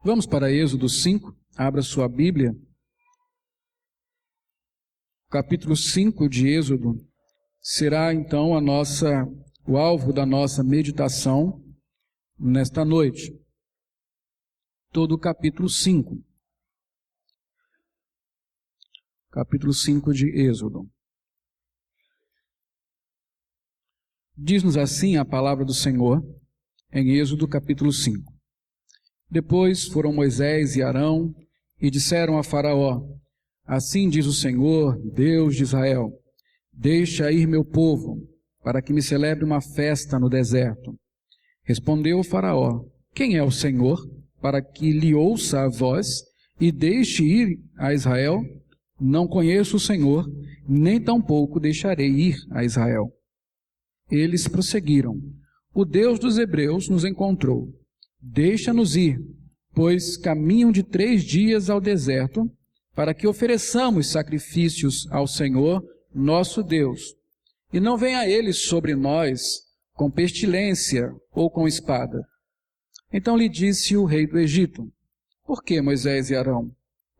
Vamos para Êxodo 5, abra sua Bíblia. Capítulo 5 de Êxodo será então o alvo da nossa meditação nesta noite. Todo o capítulo 5. Capítulo 5 de Êxodo. Diz-nos assim a palavra do Senhor em Êxodo capítulo 5. Depois foram Moisés e Arão e disseram a Faraó: Assim diz o Senhor, Deus de Israel: Deixa ir meu povo, para que me celebre uma festa no deserto. Respondeu o Faraó: Quem é o Senhor, para que lhe ouça a voz e deixe ir a Israel? Não conheço o Senhor, nem tampouco deixarei ir a Israel. Eles prosseguiram: O Deus dos hebreus nos encontrou. Deixa-nos ir, pois caminham de 3 dias ao deserto, para que ofereçamos sacrifícios ao Senhor, nosso Deus. E não venha ele sobre nós com pestilência ou com espada. Então lhe disse o rei do Egito: Por que, Moisés e Arão?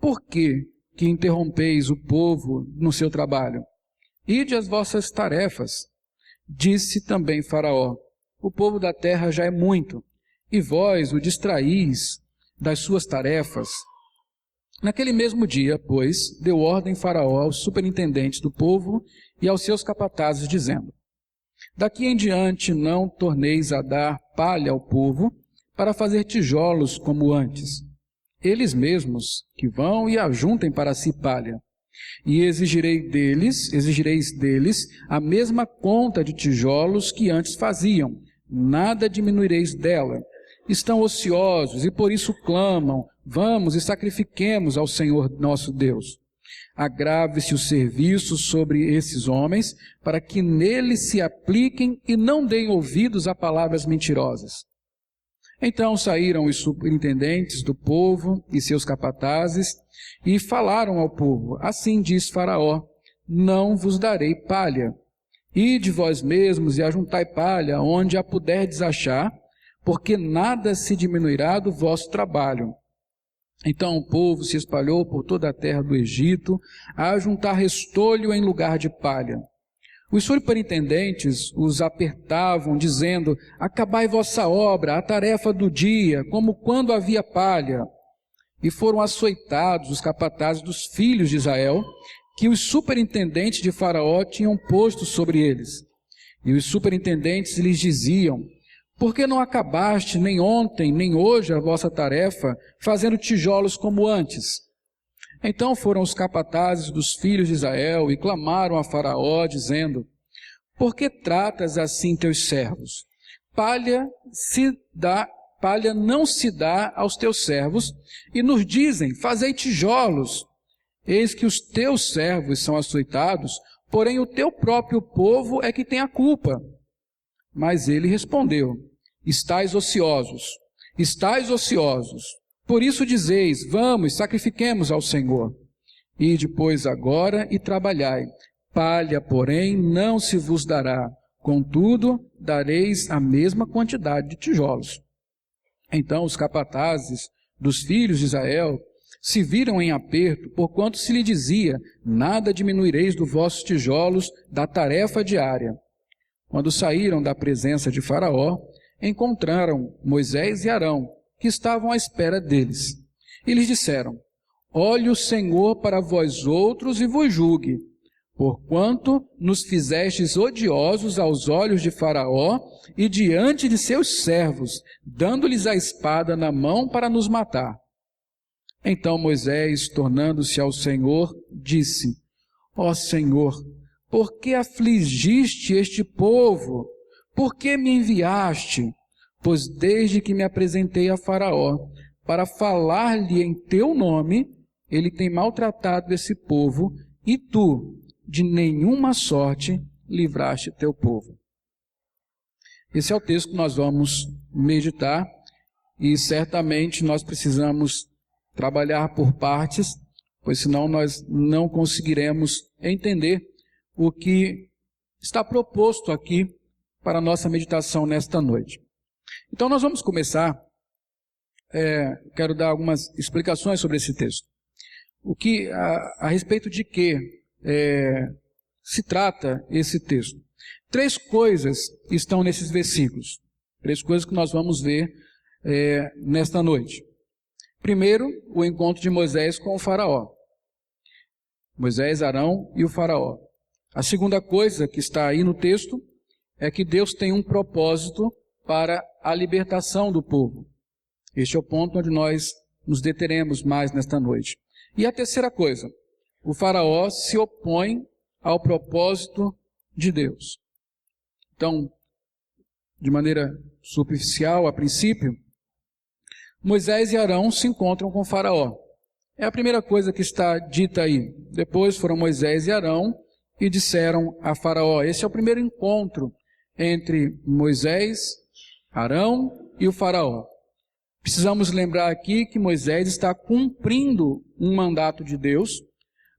Por que interrompeis o povo no seu trabalho? Ide às vossas tarefas. Disse também Faraó: O povo da terra já é muito, e vós o distraís das suas tarefas. Naquele mesmo dia, pois, deu ordem Faraó aos superintendentes do povo e aos seus capatazes, dizendo: Daqui em diante não torneis a dar palha ao povo para fazer tijolos como antes. Eles mesmos que vão e ajuntem para si palha. E exigireis deles a mesma conta de tijolos que antes faziam, nada diminuireis dela. Estão ociosos e por isso clamam: Vamos e sacrifiquemos ao Senhor nosso Deus. Agrave-se o serviço sobre esses homens, para que neles se apliquem e não deem ouvidos a palavras mentirosas. Então saíram os superintendentes do povo e seus capatazes e falaram ao povo: Assim diz Faraó: Não vos darei palha. Ide vós mesmos e ajuntai palha onde a puderdes achar, porque nada se diminuirá do vosso trabalho. Então o povo se espalhou por toda a terra do Egito, a ajuntar restolho em lugar de palha. Os superintendentes os apertavam, dizendo: Acabai vossa obra, a tarefa do dia, como quando havia palha. E foram açoitados os capatazes dos filhos de Israel, que os superintendentes de Faraó tinham posto sobre eles. E os superintendentes lhes diziam: Por que não acabaste nem ontem, nem hoje a vossa tarefa, fazendo tijolos como antes? Então foram os capatazes dos filhos de Israel e clamaram a Faraó, dizendo: Por que tratas assim teus servos? Palha não se dá aos teus servos, e nos dizem: Fazei tijolos. Eis que os teus servos são açoitados, porém o teu próprio povo é que tem a culpa. Mas ele respondeu: Estais ociosos, por isso dizeis: Vamos, sacrifiquemos ao Senhor. Ide, pois, agora e trabalhai. Palha, porém, não se vos dará, contudo, dareis a mesma quantidade de tijolos. Então os capatazes dos filhos de Israel se viram em aperto, porquanto se lhe dizia: Nada diminuireis dos vossos tijolos da tarefa diária. Quando saíram da presença de Faraó, encontraram Moisés e Arão, que estavam à espera deles. E lhes disseram: Olhe o Senhor para vós outros e vos julgue, porquanto nos fizestes odiosos aos olhos de Faraó e diante de seus servos, dando-lhes a espada na mão para nos matar. Então Moisés, tornando-se ao Senhor, disse: Ó Senhor, por que afligiste este povo? Por que me enviaste? Pois desde que me apresentei a Faraó para falar-lhe em teu nome, ele tem maltratado esse povo, e tu, de nenhuma sorte, livraste teu povo. Esse é o texto que nós vamos meditar, e certamente nós precisamos trabalhar por partes, pois senão nós não conseguiremos entender o que está proposto aqui para a nossa meditação nesta noite. Então nós vamos começar quero dar algumas explicações sobre esse texto. A respeito de que se trata esse texto. 3 coisas estão nesses versículos. 3 coisas que nós vamos ver nesta noite. Primeiro, o encontro de Moisés com o faraó. Moisés, Arão e o faraó. A segunda coisa que está aí no texto é que Deus tem um propósito para a libertação do povo. Este é o ponto onde nós nos deteremos mais nesta noite. E a terceira coisa, o faraó se opõe ao propósito de Deus. Então, de maneira superficial, a princípio, Moisés e Arão se encontram com o faraó. É a primeira coisa que está dita aí. Depois foram Moisés e Arão e disseram a faraó. Esse é o primeiro encontro entre Moisés, Arão e o faraó. Precisamos lembrar aqui que Moisés está cumprindo um mandato de Deus.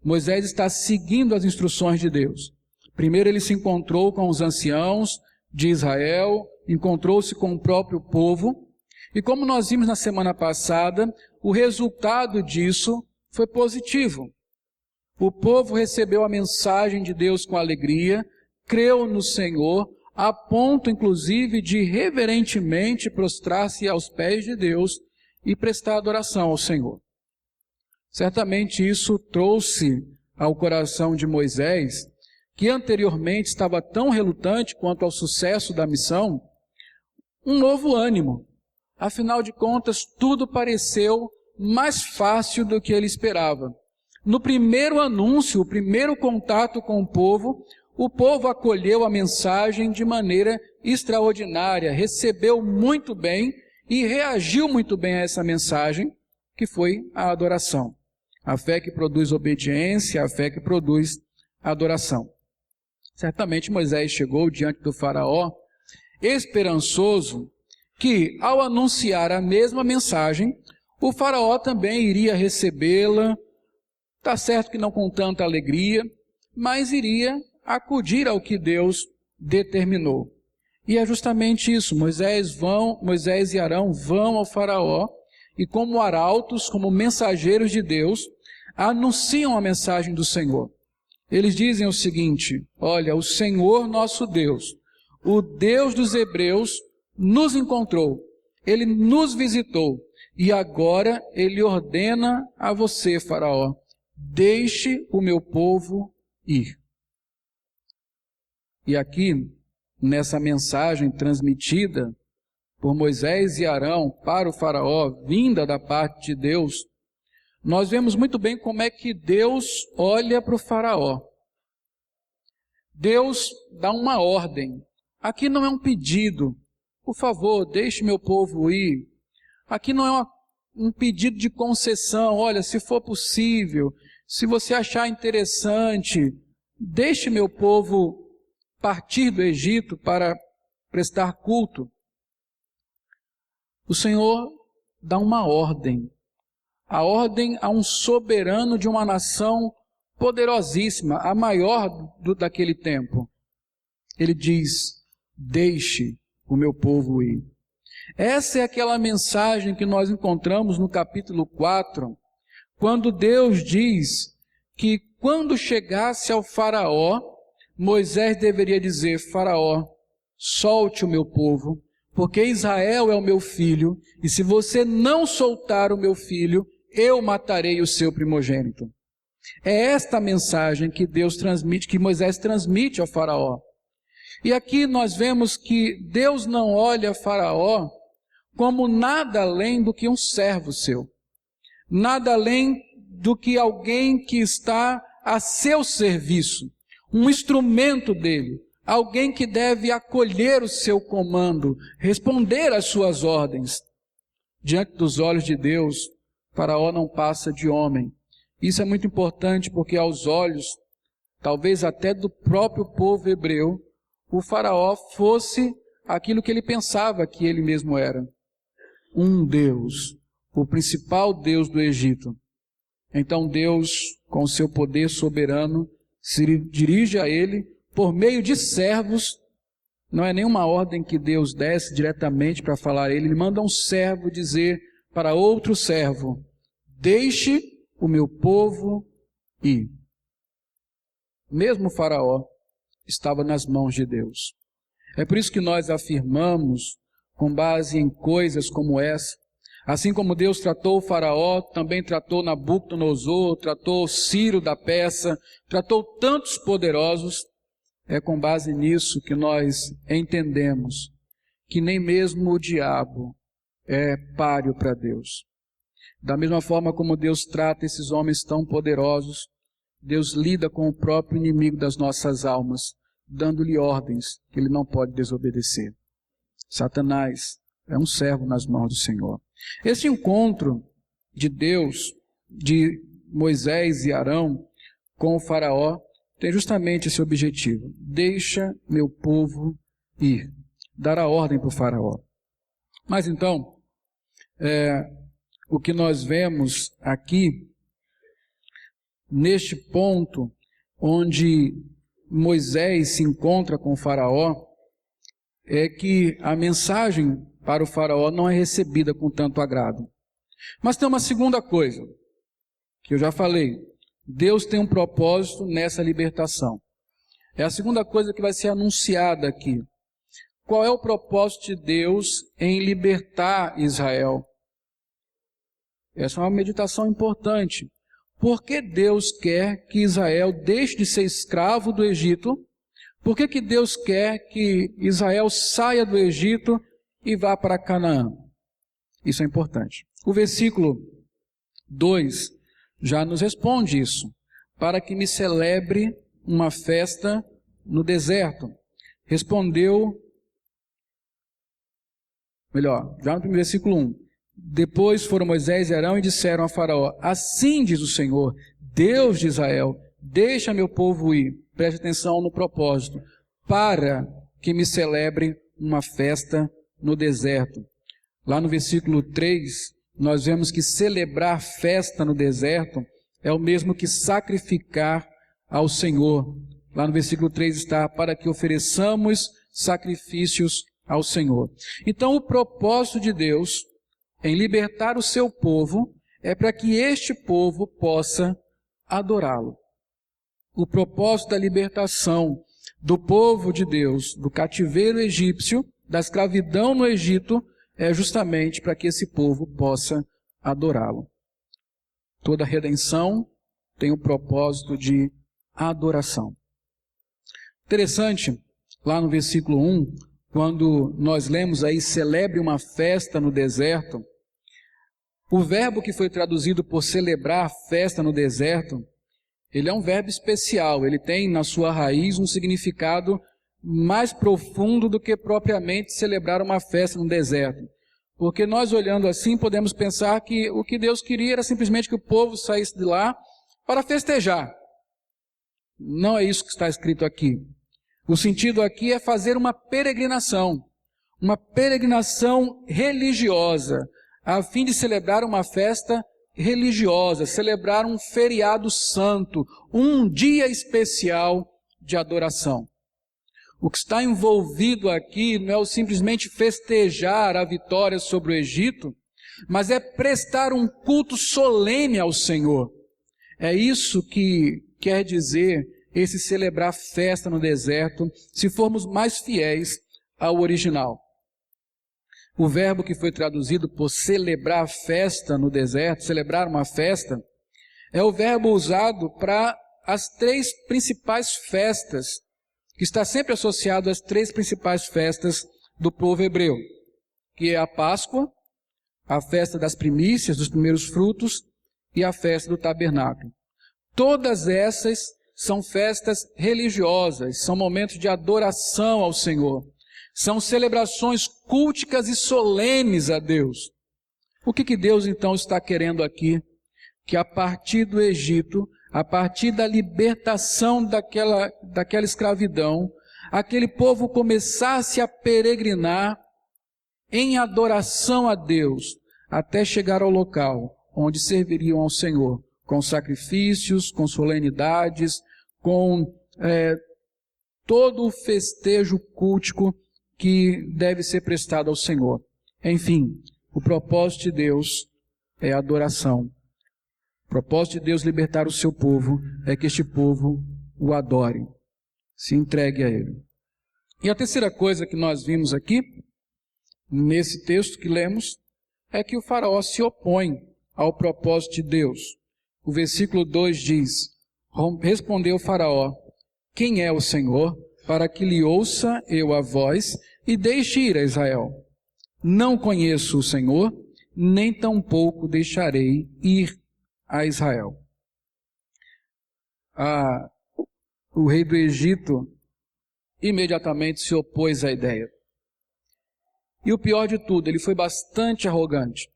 Moisés está seguindo as instruções de Deus. Primeiro ele se encontrou com os anciãos de Israel, encontrou-se com o próprio povo. E como nós vimos na semana passada, o resultado disso foi positivo. O povo recebeu a mensagem de Deus com alegria, creu no Senhor, a ponto inclusive de reverentemente prostrar-se aos pés de Deus e prestar adoração ao Senhor. Certamente isso trouxe ao coração de Moisés, que anteriormente estava tão relutante quanto ao sucesso da missão, um novo ânimo. Afinal de contas, tudo pareceu mais fácil do que ele esperava. No primeiro anúncio, o primeiro contato com o povo acolheu a mensagem de maneira extraordinária, recebeu muito bem e reagiu muito bem a essa mensagem, que foi a adoração. A fé que produz obediência, a fé que produz adoração. Certamente Moisés chegou diante do faraó, esperançoso que, ao anunciar a mesma mensagem, o faraó também iria recebê-la, está certo que não com tanta alegria, mas iria acudir ao que Deus determinou. E é justamente isso, Moisés e Arão vão ao faraó e como arautos, como mensageiros de Deus, anunciam a mensagem do Senhor. Eles dizem o seguinte: olha, o Senhor nosso Deus, o Deus dos hebreus, nos encontrou, Ele nos visitou, e agora Ele ordena a você, faraó, deixe o meu povo ir. E aqui, nessa mensagem transmitida por Moisés e Arão para o faraó, vinda da parte de Deus, nós vemos muito bem como é que Deus olha para o faraó. Deus dá uma ordem. Aqui não é um pedido. Por favor, deixe meu povo ir. Aqui não é um pedido de concessão. Olha, se for possível, se você achar interessante, deixe meu povo partir do Egito para prestar culto. O Senhor dá uma ordem. A ordem a um soberano de uma nação poderosíssima, a maior daquele tempo. Ele diz: deixe o meu povo ir. Essa é aquela mensagem que nós encontramos no capítulo 4, quando Deus diz que quando chegasse ao faraó, Moisés deveria dizer: faraó, solte o meu povo, porque Israel é o meu filho, e se você não soltar o meu filho, eu matarei o seu primogênito. É esta a mensagem que Deus transmite, que Moisés transmite ao faraó. E aqui nós vemos que Deus não olha faraó como nada além do que um servo seu. Nada além do que alguém que está a seu serviço. Um instrumento dele. Alguém que deve acolher o seu comando, responder às suas ordens. Diante dos olhos de Deus, faraó não passa de homem. Isso é muito importante porque aos olhos, talvez até do próprio povo hebreu, o faraó fosse aquilo que ele pensava que ele mesmo era. Um Deus, o principal Deus do Egito. Então Deus, com o seu poder soberano, se dirige a ele por meio de servos. Não é nenhuma ordem que Deus desce diretamente para falar a ele. Ele manda um servo dizer para outro servo: deixe o meu povo ir. Mesmo o Faraó estava nas mãos de Deus. É por isso que nós afirmamos, com base em coisas como essa, assim como Deus tratou o Faraó, também tratou Nabucodonosor, tratou Ciro da Pérsia, tratou tantos poderosos. É com base nisso que nós entendemos que nem mesmo o diabo é páreo para Deus. Da mesma forma como Deus trata esses homens tão poderosos, Deus lida com o próprio inimigo das nossas almas, dando-lhe ordens que ele não pode desobedecer. Satanás é um servo nas mãos do Senhor. Esse encontro de Deus, de Moisés e Arão com o Faraó, tem justamente esse objetivo: deixa meu povo ir, dar a ordem para o Faraó. Mas então, o que nós vemos aqui, neste ponto, onde Moisés se encontra com o Faraó, é que a mensagem para o Faraó não é recebida com tanto agrado. Mas tem uma segunda coisa, que eu já falei: Deus tem um propósito nessa libertação. É a segunda coisa que vai ser anunciada aqui. Qual é o propósito de Deus em libertar Israel? Essa é uma meditação importante. Por que Deus quer que Israel deixe de ser escravo do Egito? Por que Deus quer que Israel saia do Egito e vá para Canaã? Isso é importante. O versículo 2 já nos responde isso. Para que me celebre uma festa no deserto. Já no primeiro versículo 1. Depois foram Moisés e Arão e disseram a Faraó: assim diz o Senhor, Deus de Israel, deixa meu povo ir. Preste atenção no propósito. Para que me celebre uma festa no deserto. Lá no versículo 3, nós vemos que celebrar festa no deserto é o mesmo que sacrificar ao Senhor. Lá no versículo 3 está: para que ofereçamos sacrifícios ao Senhor. Então o propósito de Deus em libertar o seu povo é para que este povo possa adorá-lo. O propósito da libertação do povo de Deus, do cativeiro egípcio, da escravidão no Egito, é justamente para que esse povo possa adorá-lo. Toda redenção tem o propósito de adoração. Interessante, lá no versículo 1, quando nós lemos aí: celebre uma festa no deserto, o verbo que foi traduzido por celebrar festa no deserto, ele é um verbo especial, ele tem na sua raiz um significado mais profundo do que propriamente celebrar uma festa no deserto. Porque nós, olhando assim, podemos pensar que o que Deus queria era simplesmente que o povo saísse de lá para festejar. Não é isso que está escrito aqui. O sentido aqui é fazer uma peregrinação religiosa, a fim de celebrar uma festa religiosa, celebrar um feriado santo, um dia especial de adoração. O que está envolvido aqui não é simplesmente festejar a vitória sobre o Egito, mas é prestar um culto solene ao Senhor. É isso que quer dizer esse celebrar festa no deserto, se formos mais fiéis ao original. O verbo que foi traduzido por celebrar festa no deserto, celebrar uma festa, é o verbo usado para as três principais festas, que está sempre associado às três principais festas do povo hebreu, que é a Páscoa, a festa das primícias, dos primeiros frutos, e a festa do tabernáculo. Todas essas são festas religiosas, são momentos de adoração ao Senhor. São celebrações culticas e solenes a Deus. O que Deus então está querendo aqui? Que a partir do Egito, a partir da libertação daquela escravidão, aquele povo começasse a peregrinar em adoração a Deus, até chegar ao local onde serviriam ao Senhor, com sacrifícios, com solenidades, com todo o festejo cultico que deve ser prestado ao Senhor. Enfim, o propósito de Deus é a adoração. O propósito de Deus libertar o seu povo é que este povo o adore, se entregue a Ele. E a terceira coisa que nós vimos aqui, nesse texto que lemos, é que o faraó se opõe ao propósito de Deus. O versículo 2 diz: respondeu o faraó: quem é o Senhor, para que lhe ouça eu a voz e deixe ir a Israel? Não conheço o Senhor, nem tampouco deixarei ir a Israel. O rei do Egito imediatamente se opôs à ideia. E o pior de tudo, ele foi bastante arrogante.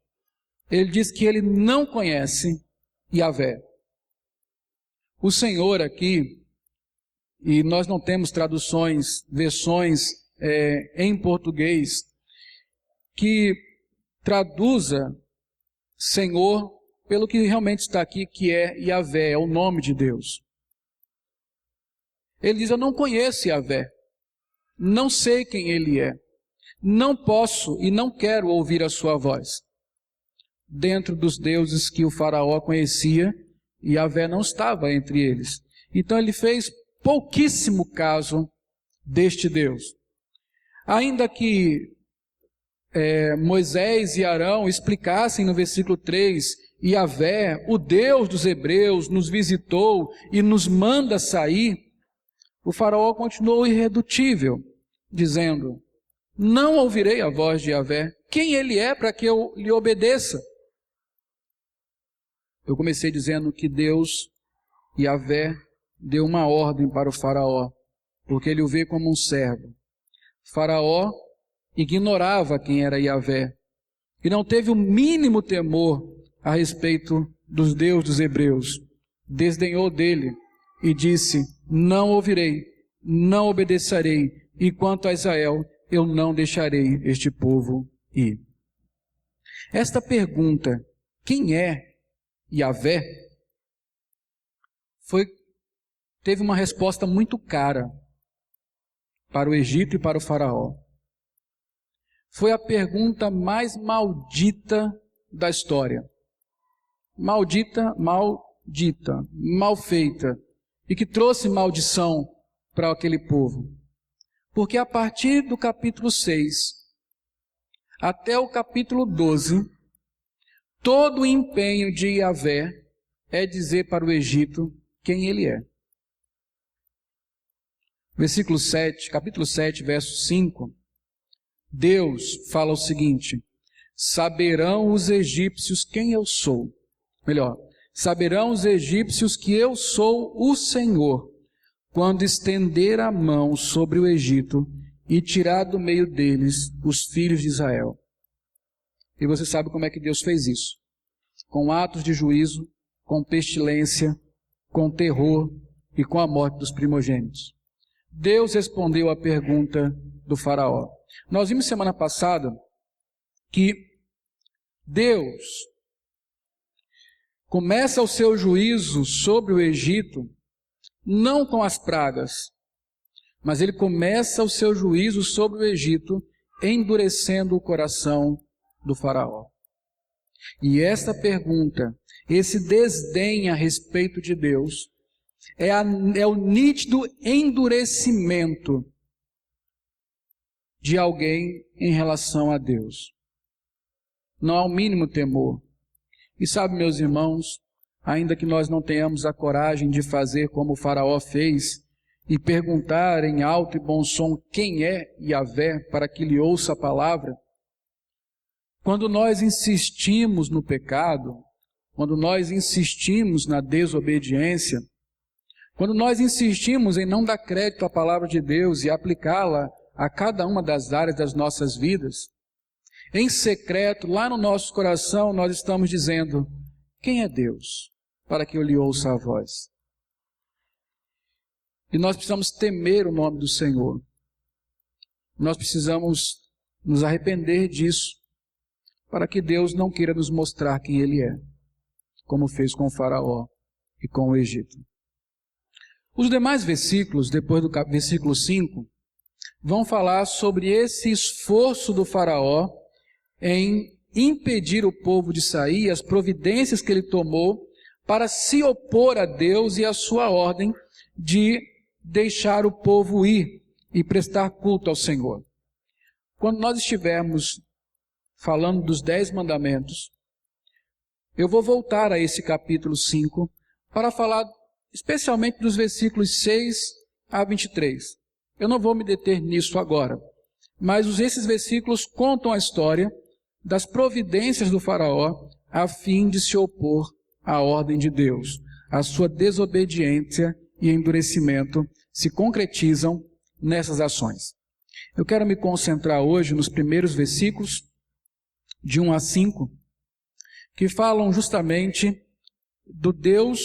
Ele diz que ele não conhece Yahvé. O Senhor aqui, e nós não temos traduções, versões em português, que traduza Senhor pelo que realmente está aqui, que é Yahvé, é o nome de Deus. Ele diz: eu não conheço Yahvé, não sei quem Ele é, não posso e não quero ouvir a sua voz. Dentro dos deuses que o faraó conhecia, Yahvé não estava entre eles. Então ele fez pouquíssimo caso deste Deus. Ainda que Moisés e Arão explicassem no versículo 3, Yahvé, o Deus dos hebreus, nos visitou e nos manda sair, o faraó continuou irredutível, dizendo: não ouvirei a voz de Yahvé. Quem ele é para que eu lhe obedeça? Eu comecei dizendo que Deus, Yahvé, deu uma ordem para o faraó, porque ele o vê como um servo. O faraó ignorava quem era Yahvé e não teve o mínimo temor a respeito dos deuses dos hebreus. Desdenhou dele e disse: não ouvirei, não obedecerei, e quanto a Israel, eu não deixarei este povo ir. Esta pergunta, quem é Yahvé, teve uma resposta muito cara para o Egito e para o faraó. Foi a pergunta mais maldita da história. Maldita, mal feita, e que trouxe maldição para aquele povo. Porque a partir do capítulo 6 até o capítulo 12, todo o empenho de Yahvé é dizer para o Egito quem ele é. Versículo 7, capítulo 7, verso 5, Deus fala o seguinte: saberão os egípcios quem eu sou. Melhor, saberão os egípcios que eu sou o Senhor, quando estender a mão sobre o Egito e tirar do meio deles os filhos de Israel. E você sabe como é que Deus fez isso: com atos de juízo, com pestilência, com terror e com a morte dos primogênitos. Deus respondeu à pergunta do faraó. Nós vimos semana passada que Deus começa o seu juízo sobre o Egito não com as pragas, mas ele começa o seu juízo sobre o Egito endurecendo o coração do faraó. E esta pergunta, esse desdém a respeito de Deus, é o nítido endurecimento de alguém em relação a Deus. Não há o mínimo temor. E sabe, meus irmãos, ainda que nós não tenhamos a coragem de fazer como o faraó fez e perguntar em alto e bom som quem é Yahvé para que lhe ouça a palavra, quando nós insistimos no pecado, quando nós insistimos na desobediência, quando nós insistimos em não dar crédito à palavra de Deus e aplicá-la a cada uma das áreas das nossas vidas, em secreto, lá no nosso coração, nós estamos dizendo: quem é Deus para que eu lhe ouça a voz? E nós precisamos temer o nome do Senhor. Nós precisamos nos arrepender disso, para que Deus não queira nos mostrar quem Ele é, como fez com o faraó e com o Egito. Os demais versículos, depois do versículo 5, vão falar sobre esse esforço do faraó em impedir o povo de sair, as providências que ele tomou para se opor a Deus e a sua ordem de deixar o povo ir e prestar culto ao Senhor. Quando nós estivermos falando dos 10 mandamentos, eu vou voltar a esse capítulo 5 para falar especialmente dos versículos 6 a 23. Eu não vou me deter nisso agora, mas esses versículos contam a história das providências do faraó a fim de se opor à ordem de Deus. A sua desobediência e endurecimento se concretizam nessas ações. Eu quero me concentrar hoje nos primeiros versículos, de 1 a 5, que falam justamente do Deus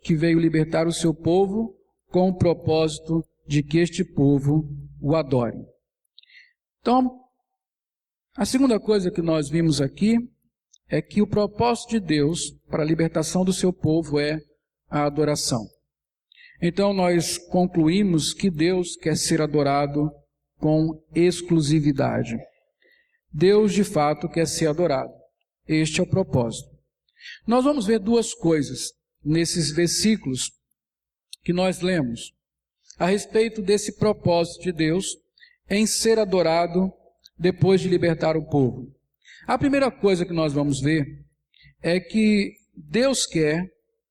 que veio libertar o seu povo com o propósito de que este povo o adore. Então, a segunda coisa que nós vimos aqui é que o propósito de Deus para a libertação do seu povo é a adoração. Então, nós concluímos que Deus quer ser adorado com exclusividade. Deus, de fato, quer ser adorado. Este é o propósito. Nós vamos ver duas coisas nesses versículos que nós lemos a respeito desse propósito de Deus em ser adorado depois de libertar o povo. A primeira coisa que nós vamos ver é que Deus quer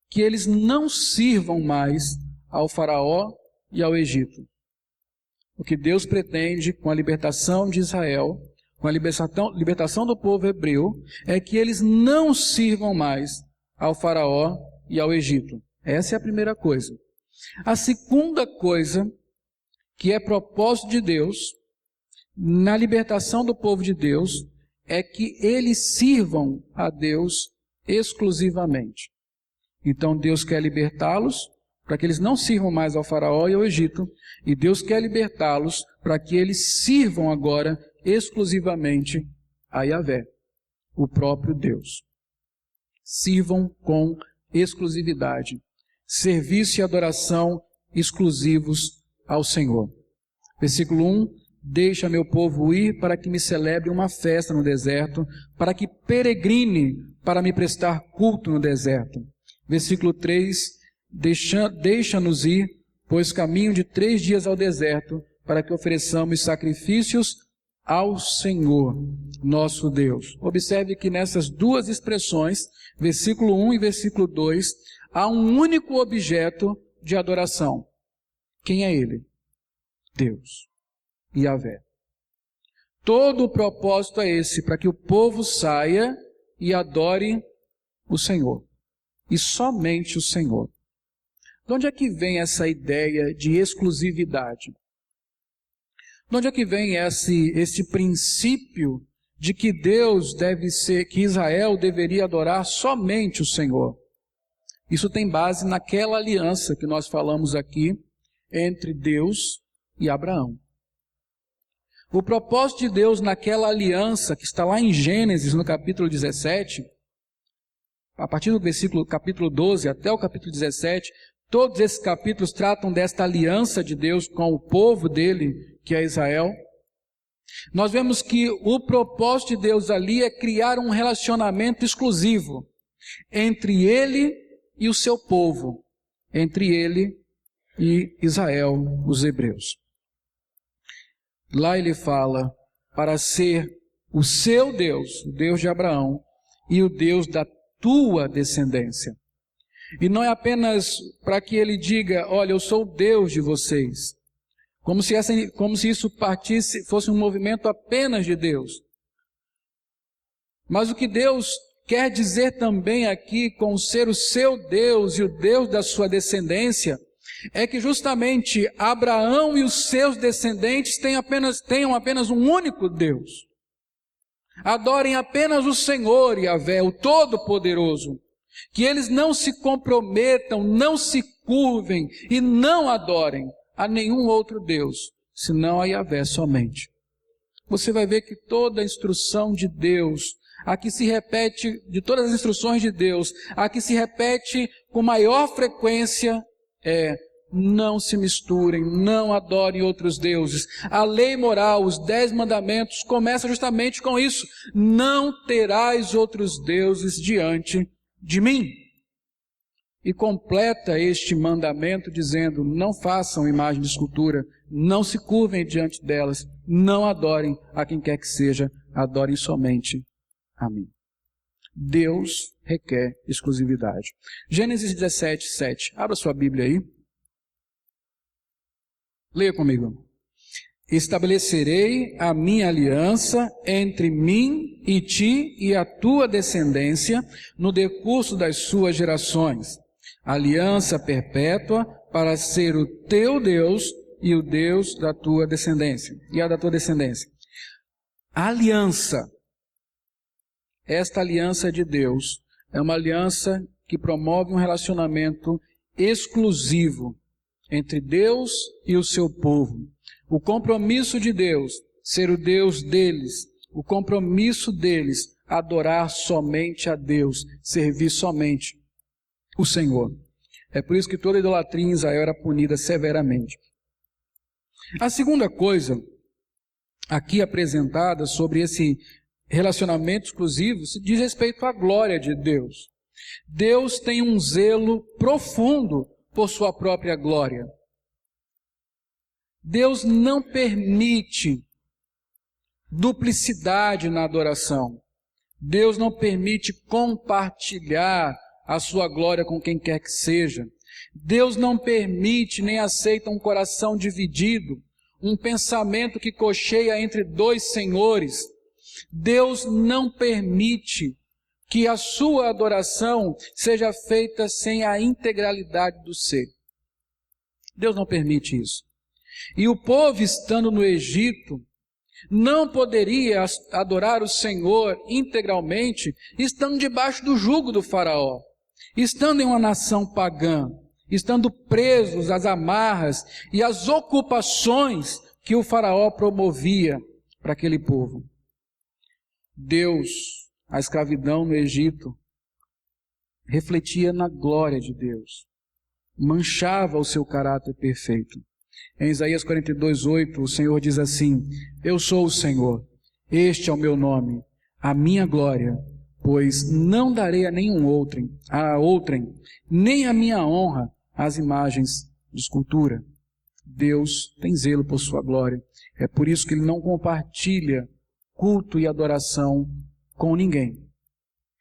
que eles não sirvam mais ao faraó e ao Egito. O que Deus pretende com a libertação de Israel, com a libertação do povo hebreu, é que eles não sirvam mais ao faraó e ao Egito. Essa é a primeira coisa. A segunda coisa, que é propósito de Deus, na libertação do povo de Deus, é que eles sirvam a Deus exclusivamente. Então Deus quer libertá-los para que eles não sirvam mais ao faraó e ao Egito, e Deus quer libertá-los para que eles sirvam agora exclusivamente a Yahvé, o próprio Deus. Sirvam com exclusividade, serviço e adoração exclusivos ao Senhor. Versículo 1, deixa meu povo ir para que me celebre uma festa no deserto, para que peregrine para me prestar culto no deserto. Versículo 3, deixa-nos ir, pois caminho de 3 dias ao deserto, para que ofereçamos sacrifícios ao Senhor, nosso Deus. Observe que nessas duas expressões, versículo 1 e versículo 2, há um único objeto de adoração. Quem é ele? Deus, Yahvé. Todo o propósito é esse, para que o povo saia e adore o Senhor. E somente o Senhor. De onde é que vem essa ideia de exclusividade? De onde é que vem esse princípio de que que Israel deveria adorar somente o Senhor? Isso tem base naquela aliança que nós falamos aqui entre Deus e Abraão. O propósito de Deus naquela aliança que está lá em Gênesis, no capítulo 17, a partir do capítulo 12 até o capítulo 17, todos esses capítulos tratam desta aliança de Deus com o povo dele, que é Israel. Nós vemos que o propósito de Deus ali é criar um relacionamento exclusivo entre ele e o seu povo, entre ele e Israel, os hebreus. Lá ele fala para ser o seu Deus, o Deus de Abraão, e o Deus da tua descendência. E não é apenas para que ele diga, olha, eu sou o Deus de vocês, como se isso fosse um movimento apenas de Deus. Mas o que Deus quer dizer também aqui com ser o seu Deus e o Deus da sua descendência, é que justamente Abraão e os seus descendentes tenham apenas um único Deus. Adorem apenas o Senhor, Yahvé, o Todo-Poderoso. Que eles não se comprometam, não se curvem e não adorem a nenhum outro Deus, senão a Yahvé somente. Você vai ver que toda a instrução de Deus, a que se repete, de todas as instruções de Deus, a que se repete com maior frequência é: não se misturem, não adorem outros deuses. A lei moral, os 10 mandamentos, começa justamente com isso: não terás outros deuses diante de mim. E completa este mandamento dizendo: não façam imagem de escultura, não se curvem diante delas, não adorem a quem quer que seja, adorem somente a mim. Deus requer exclusividade. Gênesis 17, 7. Abra sua Bíblia aí. Leia comigo. Estabelecerei a minha aliança entre mim e ti e a tua descendência no decurso das suas gerações. Aliança perpétua para ser o teu Deus e o Deus da tua descendência. E a da tua descendência. Aliança. Esta aliança de Deus é uma aliança que promove um relacionamento exclusivo entre Deus e o seu povo. O compromisso de Deus, ser o Deus deles, o compromisso deles, adorar somente a Deus, servir somente o Senhor. É por isso que toda idolatria em Israel era punida severamente. A segunda coisa aqui apresentada sobre esse relacionamento exclusivo se diz respeito à glória de Deus. Deus tem um zelo profundo por sua própria glória. Deus não permite duplicidade na adoração. Deus não permite compartilhar a sua glória com quem quer que seja. Deus não permite nem aceita um coração dividido, um pensamento que cocheia entre dois senhores. Deus não permite que a sua adoração seja feita sem a integralidade do ser. Deus não permite isso. E o povo, estando no Egito, não poderia adorar o Senhor integralmente, estando debaixo do jugo do faraó, estando em uma nação pagã, estando presos às amarras e às ocupações que o faraó promovia para aquele povo. Deus, a escravidão no Egito, refletia na glória de Deus, manchava o seu caráter perfeito. Em Isaías 42:8, o Senhor diz assim: eu sou o Senhor, este é o meu nome, a minha glória, pois não darei a nenhum outrem, nem a minha honra às imagens de escultura. Deus tem zelo por sua glória. É por isso que Ele não compartilha culto e adoração com ninguém.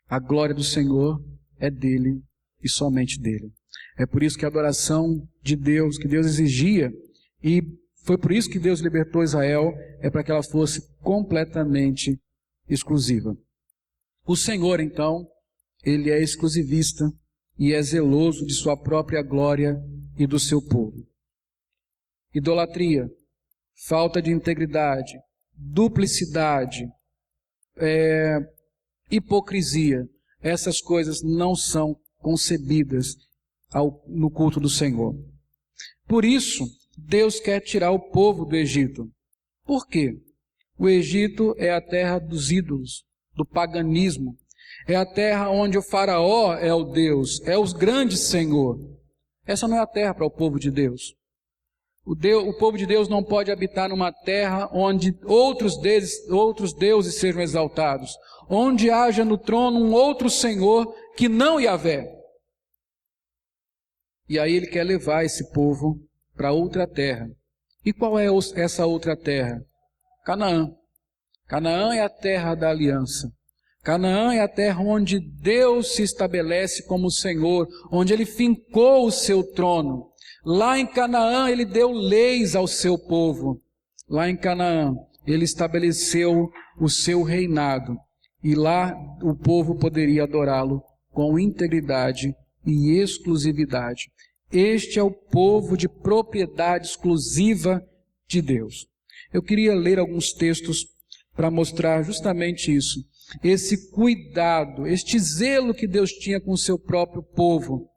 A glória do Senhor é dele e somente dele. É por isso que a adoração de Deus, que Deus exigia, e foi por isso que Deus libertou Israel, é para que ela fosse completamente exclusiva. O Senhor, então, Ele é exclusivista e é zeloso de sua própria glória e do seu povo. Idolatria, falta de integridade, duplicidade, hipocrisia, essas coisas não são concebidas no culto do Senhor. Por isso, Deus quer tirar o povo do Egito. Por quê? O Egito é a terra dos ídolos, do paganismo. É a terra onde o faraó é o Deus, é o grande Senhor. Essa não é a terra para o povo de Deus. O povo de Deus não pode habitar numa terra onde outros deuses sejam exaltados, onde haja no trono um outro Senhor que não Yahvé. E aí Ele quer levar esse povo para outra terra. E qual é essa outra terra? Canaã. Canaã é a terra da aliança. Canaã é a terra onde Deus se estabelece como Senhor, onde Ele fincou o seu trono. Lá em Canaã Ele deu leis ao seu povo. Lá em Canaã Ele estabeleceu o seu reinado. E lá o povo poderia adorá-lo com integridade e exclusividade. Este é o povo de propriedade exclusiva de Deus. Eu queria ler alguns textos para mostrar justamente isso. Esse cuidado, este zelo que Deus tinha com o seu próprio povo.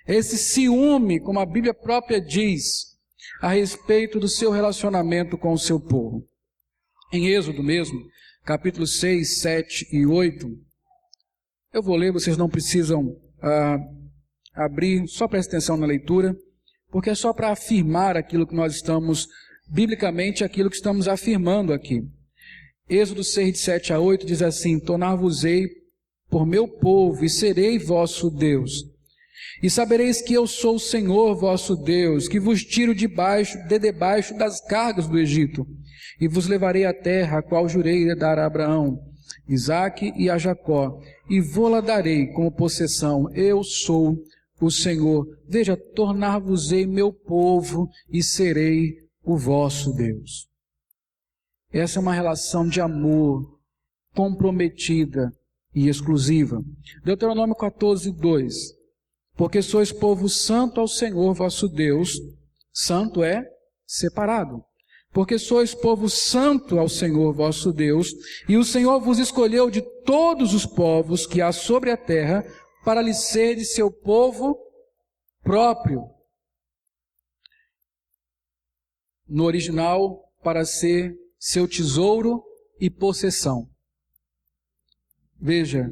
Esse ciúme, como a Bíblia própria diz, a respeito do seu relacionamento com o seu povo. Em Êxodo mesmo, capítulo 6, 7 e 8, eu vou ler, vocês não precisam abrir, só preste atenção na leitura, porque é só para afirmar aquilo que nós estamos, biblicamente, aquilo que estamos afirmando aqui. Êxodo 6, de 7 a 8, diz assim: tornar-vos-ei por meu povo, e serei vosso Deus. E sabereis que eu sou o Senhor vosso Deus, que vos tiro de debaixo das cargas do Egito, e vos levarei à terra, a qual jurei dar a Abraão, Isaque e a Jacó, e vô-la darei como possessão. Eu sou o Senhor. Veja, tornar-vos-ei meu povo, e serei o vosso Deus. Essa é uma relação de amor comprometida e exclusiva. Deuteronômio 14, 2. Porque sois povo santo ao Senhor vosso Deus. Santo é separado. Porque sois povo santo ao Senhor vosso Deus, e o Senhor vos escolheu de todos os povos que há sobre a terra, para lhe seres seu povo próprio. No original, para ser seu tesouro e possessão. Veja,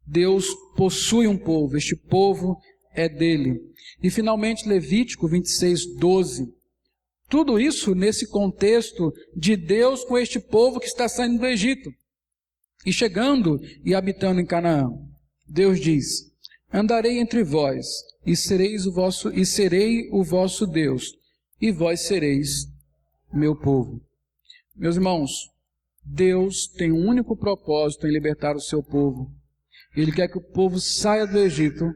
Deus possui um povo, este povo é dele. E finalmente Levítico 26, 12. Tudo isso nesse contexto de Deus com este povo que está saindo do Egito e chegando e habitando em Canaã. Deus diz: andarei entre vós e serei o vosso Deus, e vós sereis meu povo. Meus irmãos, Deus tem um único propósito em libertar o seu povo. Ele quer que o povo saia do Egito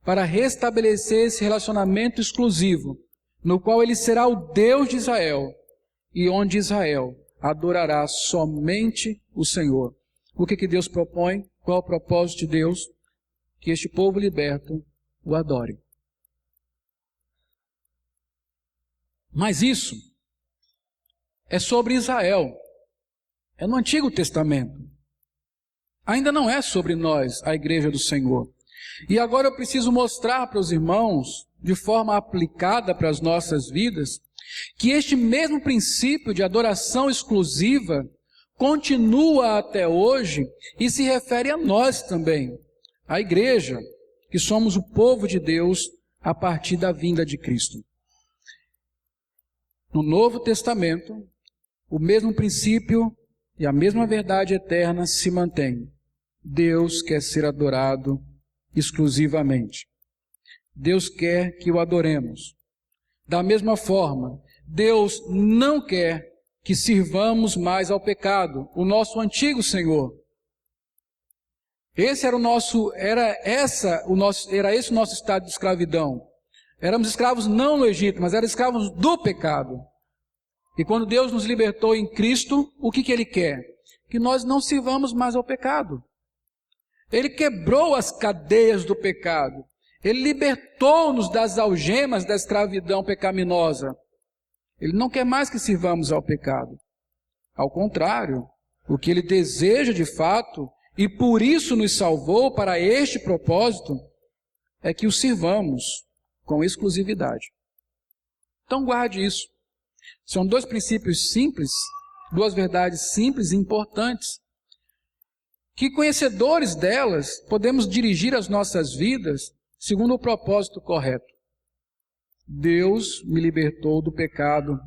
para restabelecer esse relacionamento exclusivo, no qual ele será o Deus de Israel, e onde Israel adorará somente o Senhor. O que Deus propõe? Qual é o propósito de Deus? Que este povo liberto o adore. Mas isso é sobre Israel. É no Antigo Testamento. Ainda não é sobre nós, a igreja do Senhor. E agora eu preciso mostrar para os irmãos, de forma aplicada para as nossas vidas, que este mesmo princípio de adoração exclusiva continua até hoje e se refere a nós também, a igreja, que somos o povo de Deus a partir da vinda de Cristo. No Novo Testamento, o mesmo princípio e a mesma verdade eterna se mantém. Deus quer ser adorado exclusivamente. Deus quer que o adoremos. Da mesma forma, Deus não quer que sirvamos mais ao pecado, o nosso antigo Senhor. Esse era o nosso estado de escravidão. Éramos escravos não no Egito, mas éramos escravos do pecado. E quando Deus nos libertou em Cristo, o que Ele quer? Que nós não sirvamos mais ao pecado. Ele quebrou as cadeias do pecado. Ele libertou-nos das algemas da escravidão pecaminosa. Ele não quer mais que sirvamos ao pecado. Ao contrário, o que Ele deseja de fato, e por isso nos salvou para este propósito, é que o sirvamos com exclusividade. Então guarde isso. São dois princípios simples, duas verdades simples e importantes, que conhecedores delas podemos dirigir as nossas vidas segundo o propósito correto. Deus me libertou do pecado.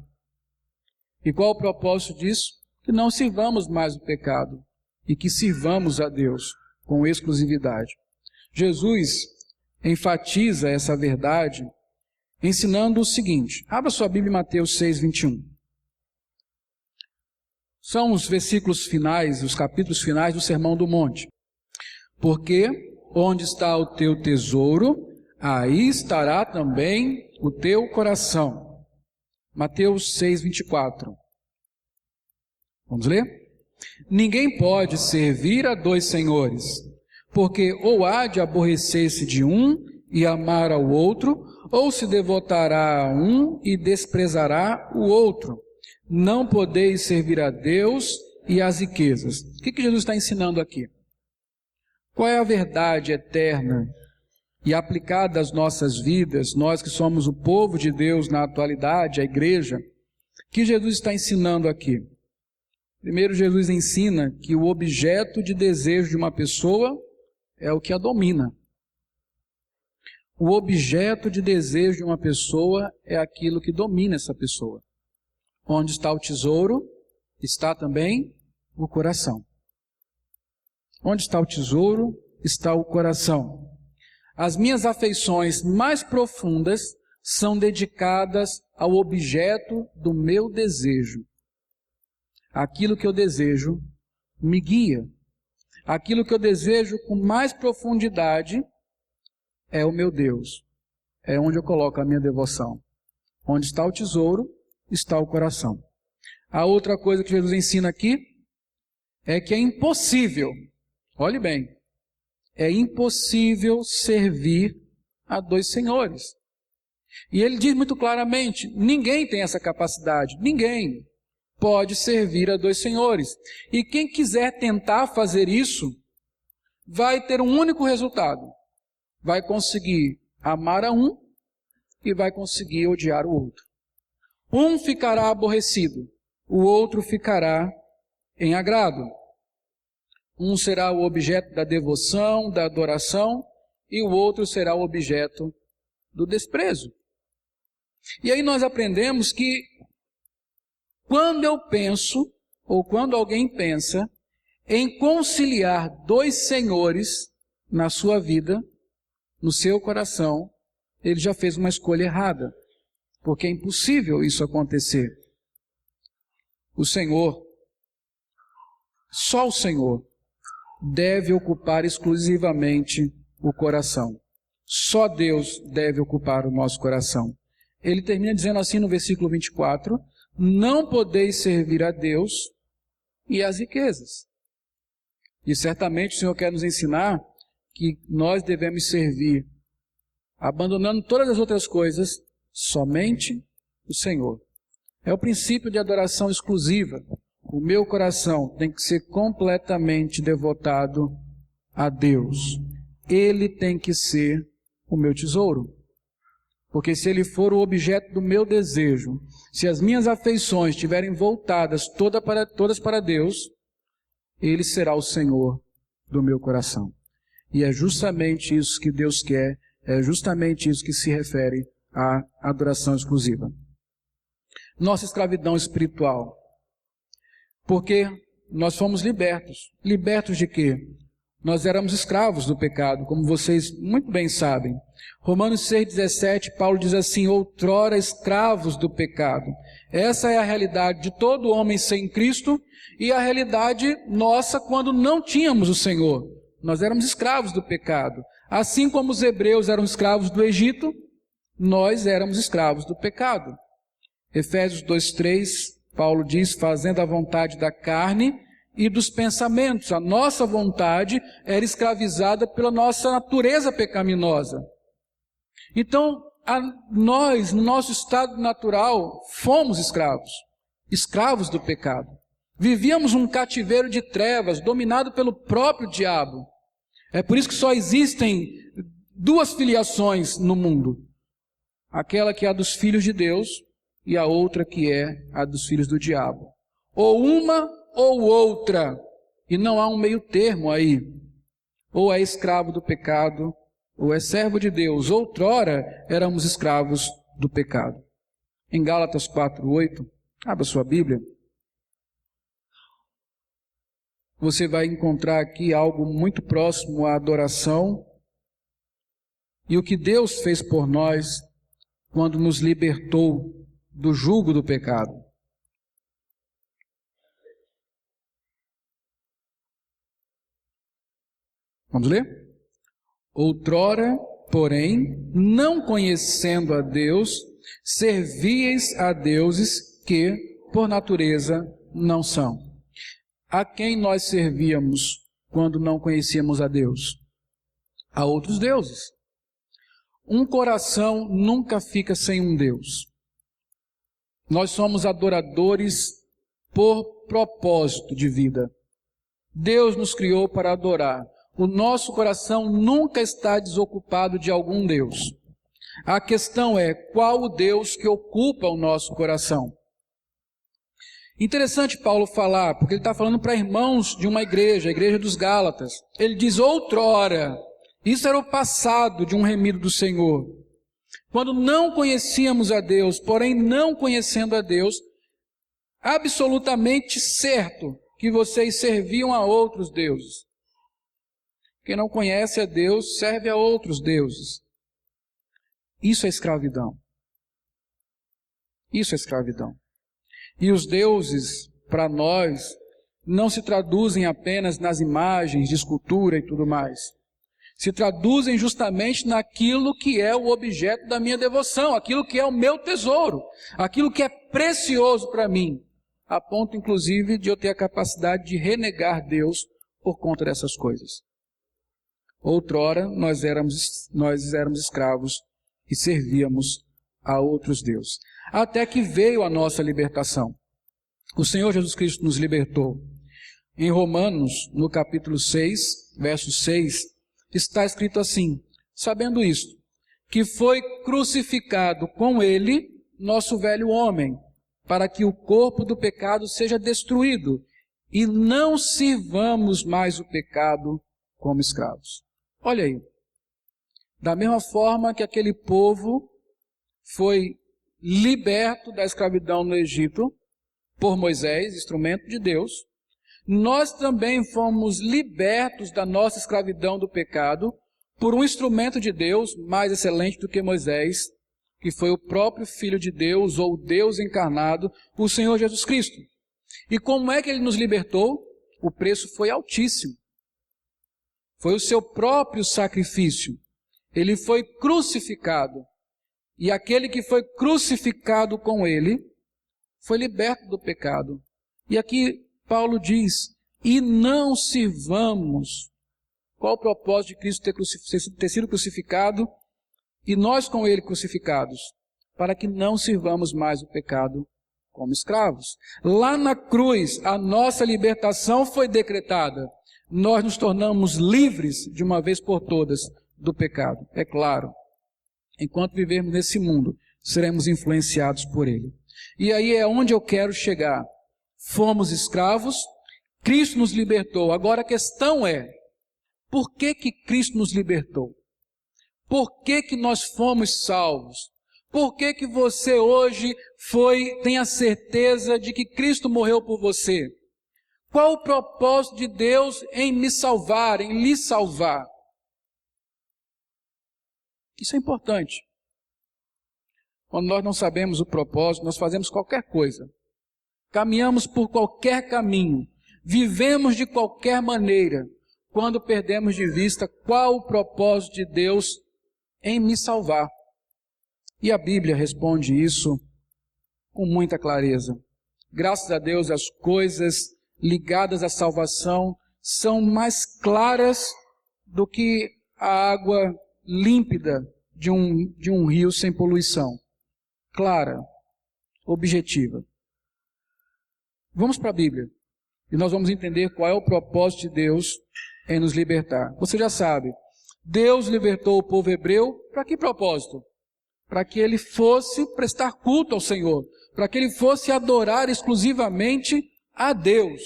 E qual o propósito disso? Que não sirvamos mais o pecado e que sirvamos a Deus com exclusividade. Jesus enfatiza essa verdade ensinando o seguinte. Abra sua Bíblia em Mateus 6, 21. São os versículos finais, os capítulos finais do Sermão do Monte. Porque onde está o teu tesouro, aí estará também o teu coração. Mateus 6, 24. Vamos ler? Ninguém pode servir a dois senhores, porque ou há de aborrecer-se de um e amar ao outro, ou se devotará a um e desprezará o outro. Não podeis servir a Deus e às riquezas. O que Jesus está ensinando aqui? Qual é a verdade eterna e aplicada às nossas vidas, nós que somos o povo de Deus na atualidade, a igreja, que Jesus está ensinando aqui? Primeiro, Jesus ensina que o objeto de desejo de uma pessoa é o que a domina. o objeto de desejo de uma pessoa é aquilo que domina essa pessoa. Onde está o tesouro, está também o coração. Onde está o tesouro, está o coração. As minhas afeições mais profundas são dedicadas ao objeto do meu desejo. Aquilo que eu desejo me guia. Aquilo que eu desejo com mais profundidade é o meu Deus. É onde eu coloco a minha devoção. Onde está o tesouro, está o coração. A outra coisa que Jesus ensina aqui é que é impossível, olhe bem, é impossível servir a dois senhores. E ele diz muito claramente, ninguém tem essa capacidade, ninguém pode servir a dois senhores. E quem quiser tentar fazer isso, vai ter um único resultado. Vai conseguir amar a um e vai conseguir odiar o outro. Um ficará aborrecido, o outro ficará em agrado. Um será o objeto da devoção, da adoração, e o outro será o objeto do desprezo. E aí nós aprendemos que quando eu penso, ou quando alguém pensa, em conciliar dois senhores na sua vida, no seu coração, ele já fez uma escolha errada, porque é impossível isso acontecer. O Senhor, só o Senhor, deve ocupar exclusivamente o coração. Só Deus deve ocupar o nosso coração. Ele termina dizendo assim no versículo 24, não podeis servir a Deus e às riquezas. E certamente o Senhor quer nos ensinar que nós devemos servir, abandonando todas as outras coisas, somente o Senhor. É o princípio de adoração exclusiva. O meu coração tem que ser completamente devotado a Deus. Ele tem que ser o meu tesouro. Porque se ele for o objeto do meu desejo, se as minhas afeições estiverem voltadas todas para Deus, ele será o Senhor do meu coração. E é justamente isso que Deus quer, é justamente isso que se refere à adoração exclusiva. Nossa escravidão espiritual. Porque nós fomos libertos. Libertos de quê? Nós éramos escravos do pecado, como vocês muito bem sabem. Romanos 6,17, Paulo diz assim, outrora escravos do pecado. Essa é a realidade de todo homem sem Cristo e a realidade nossa quando não tínhamos o Senhor. Nós éramos escravos do pecado. Assim como os hebreus eram escravos do Egito, nós éramos escravos do pecado. Efésios 2,3, Paulo diz, fazendo a vontade da carne e dos pensamentos. A nossa vontade era escravizada pela nossa natureza pecaminosa. Então, nós, no nosso estado natural, fomos escravos. Escravos do pecado. Vivíamos um cativeiro de trevas, dominado pelo próprio diabo. É por isso que só existem duas filiações no mundo. Aquela que é a dos filhos de Deus e a outra que é a dos filhos do diabo. Ou uma ou outra. E não há um meio termo aí. Ou é escravo do pecado, ou é servo de Deus. Outrora éramos escravos do pecado. Em Gálatas 4:8, abra sua Bíblia. Você vai encontrar aqui algo muito próximo à adoração e o que Deus fez por nós quando nos libertou do jugo do pecado. Vamos ler? Outrora, porém, não conhecendo a Deus, servíeis a deuses que, por natureza, não são. A quem nós servíamos quando não conhecíamos a Deus? A outros deuses. Um coração nunca fica sem um Deus. Nós somos adoradores por propósito de vida. Deus nos criou para adorar. O nosso coração nunca está desocupado de algum Deus. A questão é, qual o Deus que ocupa o nosso coração? Interessante Paulo falar, porque ele está falando para irmãos de uma igreja, a igreja dos Gálatas. Ele diz outrora, Isso era o passado de um remido do Senhor. Quando não conhecíamos a Deus, porém não conhecendo a Deus, absolutamente certo que vocês serviam a outros deuses. Quem não conhece a Deus serve a outros deuses. Isso é escravidão. Isso é escravidão. E os deuses, para nós, não se traduzem apenas nas imagens de escultura e tudo mais. Se traduzem justamente naquilo que é o objeto da minha devoção, aquilo que é o meu tesouro, aquilo que é precioso para mim, a ponto, inclusive, de eu ter a capacidade de renegar Deus por conta dessas coisas. Outrora, nós éramos escravos e servíamos a outros deuses. Até que veio a nossa libertação. O Senhor Jesus Cristo nos libertou. Em Romanos, no capítulo 6, verso 6, está escrito assim: sabendo isto, que foi crucificado com ele nosso velho homem, para que o corpo do pecado seja destruído, e não sirvamos mais o pecado como escravos. Olha aí, da mesma forma que aquele povo foi liberto da escravidão no Egito, por Moisés, instrumento de Deus, nós também fomos libertos da nossa escravidão do pecado por um instrumento de Deus mais excelente do que Moisés, que foi o próprio Filho de Deus, ou Deus encarnado, o Senhor Jesus Cristo. E como é que ele nos libertou? O preço foi altíssimo. Foi o seu próprio sacrifício. Ele foi crucificado. E aquele que foi crucificado com ele foi liberto do pecado. E aqui Paulo diz: e não sirvamos. Qual o propósito de Cristo ter sido crucificado e nós com ele crucificados? Para que não sirvamos mais o pecado como escravos. Lá na cruz, a nossa libertação foi decretada. Nós nos tornamos livres de uma vez por todas do pecado. É claro, enquanto vivermos nesse mundo, seremos influenciados por ele. E aí é onde eu quero chegar. Fomos escravos, Cristo nos libertou. Agora a questão é, por que Cristo nos libertou? Por que nós fomos salvos? Por que você hoje tem a certeza de que Cristo morreu por você? Qual o propósito de Deus em me salvar, em lhe salvar? Isso é importante. Quando nós não sabemos o propósito, nós fazemos qualquer coisa. Caminhamos por qualquer caminho. Vivemos de qualquer maneira. Quando perdemos de vista qual o propósito de Deus em me salvar. E a Bíblia responde isso com muita clareza. Graças a Deus, as coisas ligadas à salvação são mais claras do que a água límpida de um rio sem poluição. Clara, objetiva. Vamos para a Bíblia e nós vamos entender qual é o propósito de Deus em nos libertar. Você já sabe, Deus libertou o povo hebreu para que propósito? Para que ele fosse prestar culto ao Senhor, para que ele fosse adorar exclusivamente a Deus.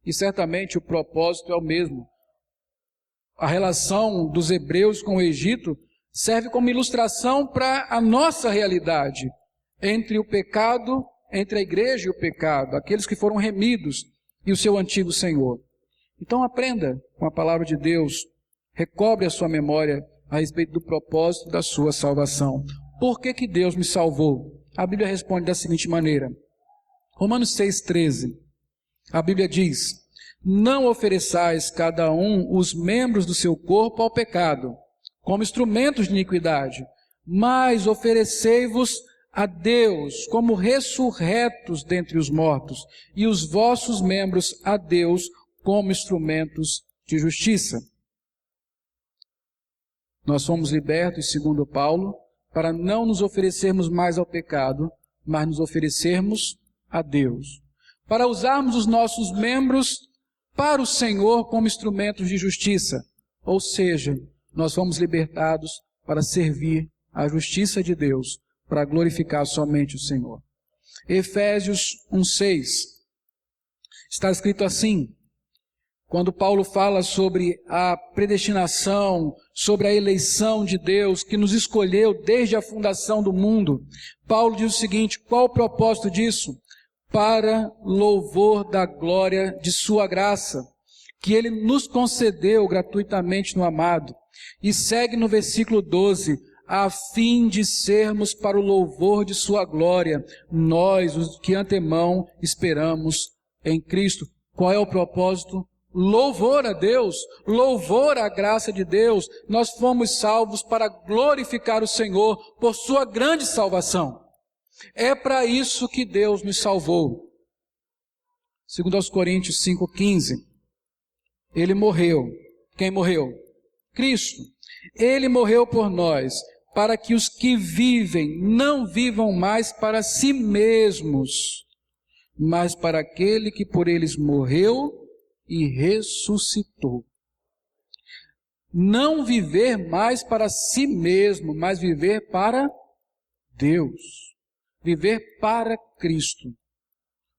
E certamente o propósito é o mesmo. A relação dos hebreus com o Egito serve como ilustração para a nossa realidade, entre o pecado, entre a igreja e o pecado, aqueles que foram remidos e o seu antigo Senhor. Então aprenda com a palavra de Deus, recobre a sua memória a respeito do propósito da sua salvação. Por que Deus me salvou? A Bíblia responde da seguinte maneira. Romanos 6,13. A Bíblia diz: não ofereçais cada um os membros do seu corpo ao pecado, como instrumentos de iniquidade, mas oferecei-vos a Deus como ressurretos dentre os mortos, e os vossos membros a Deus como instrumentos de justiça. Nós fomos libertos, segundo Paulo, para não nos oferecermos mais ao pecado, mas nos oferecermos a Deus. Para usarmos os nossos membros para o Senhor como instrumentos de justiça. Ou seja, nós fomos libertados para servir a justiça de Deus, para glorificar somente o Senhor. Efésios 1,6. Está escrito assim: quando Paulo fala sobre a predestinação, sobre a eleição de Deus, que nos escolheu desde a fundação do mundo, Paulo diz o seguinte: qual o propósito disso? Para louvor da glória de sua graça, que ele nos concedeu gratuitamente no amado. E segue no versículo 12, a fim de sermos para o louvor de sua glória, nós, os que antemão esperamos em Cristo. Qual é o propósito? Louvor a Deus, louvor à graça de Deus. Nós fomos salvos para glorificar o Senhor por sua grande salvação. É para isso que Deus nos salvou. Segundo aos Coríntios 5,15, ele morreu. Quem morreu? Cristo. Ele morreu por nós, para que os que vivem não vivam mais para si mesmos, mas para aquele que por eles morreu e ressuscitou. Não viver mais para si mesmo, mas viver para Deus. Viver para Cristo.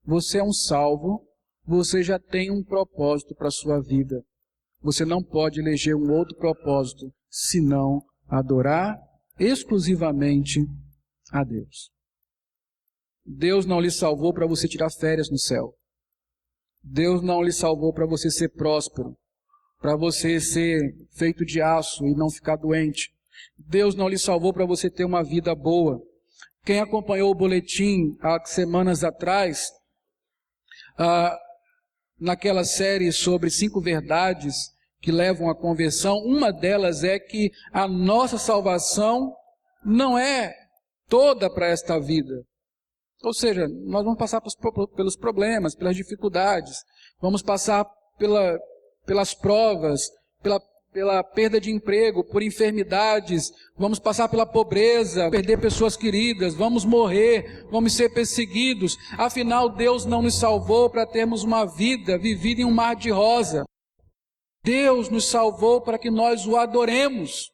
Você é um salvo, você já tem um propósito para a sua vida. Você não pode eleger um outro propósito, senão adorar exclusivamente a Deus. Deus não lhe salvou para você tirar férias no céu. Deus não lhe salvou para você ser próspero, para você ser feito de aço e não ficar doente. Deus não lhe salvou para você ter uma vida boa. Quem acompanhou o boletim há semanas atrás, naquela série sobre 5 verdades que levam à conversão, uma delas é que a nossa salvação não é toda para esta vida. Ou seja, nós vamos passar pelos problemas, pelas dificuldades, vamos passar pelas provas, pela perda de emprego, por enfermidades, vamos passar pela pobreza, perder pessoas queridas, vamos morrer, vamos ser perseguidos. Afinal, Deus não nos salvou para termos uma vida vivida em um mar de rosa. Deus nos salvou para que nós o adoremos.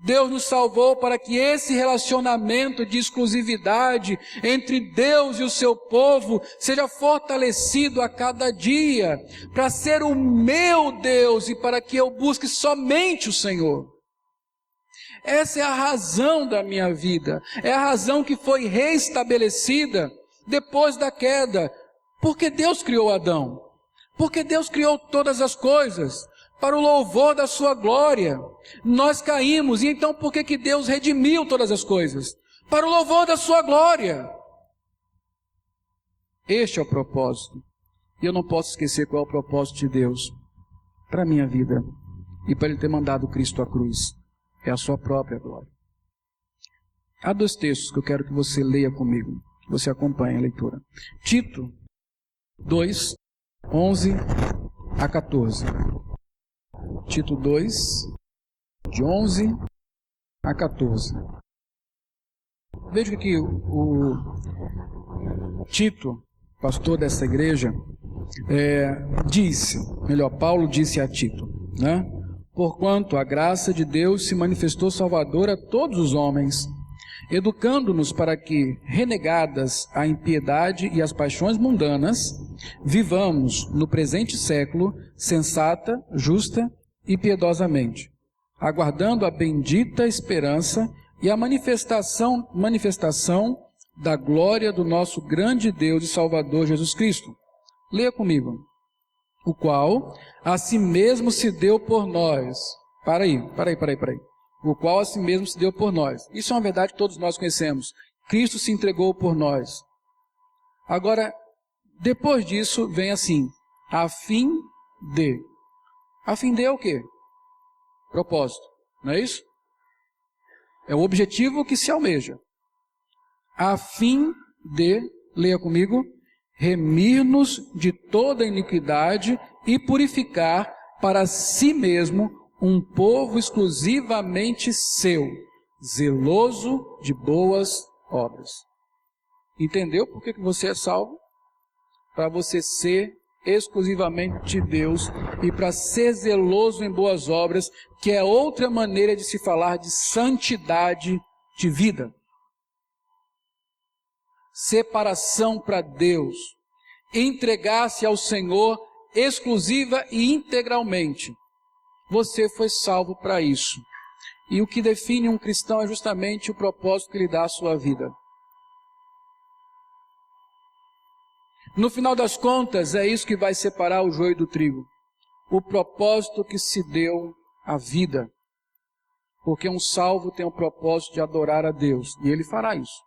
Deus nos salvou para que esse relacionamento de exclusividade entre Deus e o seu povo seja fortalecido a cada dia, para ser o meu Deus e para que eu busque somente o Senhor. Essa é a razão da minha vida, é a razão que foi reestabelecida depois da queda. Porque Deus criou Adão, porque Deus criou todas as coisas para o louvor da sua glória. Nós caímos, e então por que Deus redimiu todas as coisas? Para o louvor da sua glória. Este é o propósito. E eu não posso esquecer qual é o propósito de Deus para a minha vida e para Ele ter mandado Cristo à cruz. É a sua própria glória. Há 2 textos que eu quero que você leia comigo, que você acompanhe a leitura. Tito 2, 11 a 14. Tito 2, de 11 a 14. Veja que o Tito, pastor dessa igreja, Paulo disse a Tito, né? Porquanto a graça de Deus se manifestou salvadora a todos os homens, educando-nos para que, renegadas a impiedade e as paixões mundanas, vivamos no presente século sensata, justa e piedosamente, aguardando a bendita esperança e a manifestação da glória do nosso grande Deus e Salvador Jesus Cristo. Leia comigo. O qual a si mesmo se deu por nós. Para aí. O qual a si mesmo se deu por nós. Isso é uma verdade que todos nós conhecemos. Cristo se entregou por nós. Agora, depois disso, vem assim, a fim de. A fim de é o quê? Propósito, não é isso? É o objetivo que se almeja. A fim de, leia comigo, remir-nos de toda iniquidade e purificar para si mesmo um povo exclusivamente seu, zeloso de boas obras. Entendeu por que você é salvo? Para você ser exclusivamente de Deus e para ser zeloso em boas obras, que é outra maneira de se falar de santidade de vida. Separação para Deus, entregar-se ao Senhor exclusiva e integralmente. Você foi salvo para isso. E o que define um cristão é justamente o propósito que ele dá à sua vida. No final das contas, é isso que vai separar o joio do trigo. O propósito que se deu à vida. Porque um salvo tem o propósito de adorar a Deus, e ele fará isso.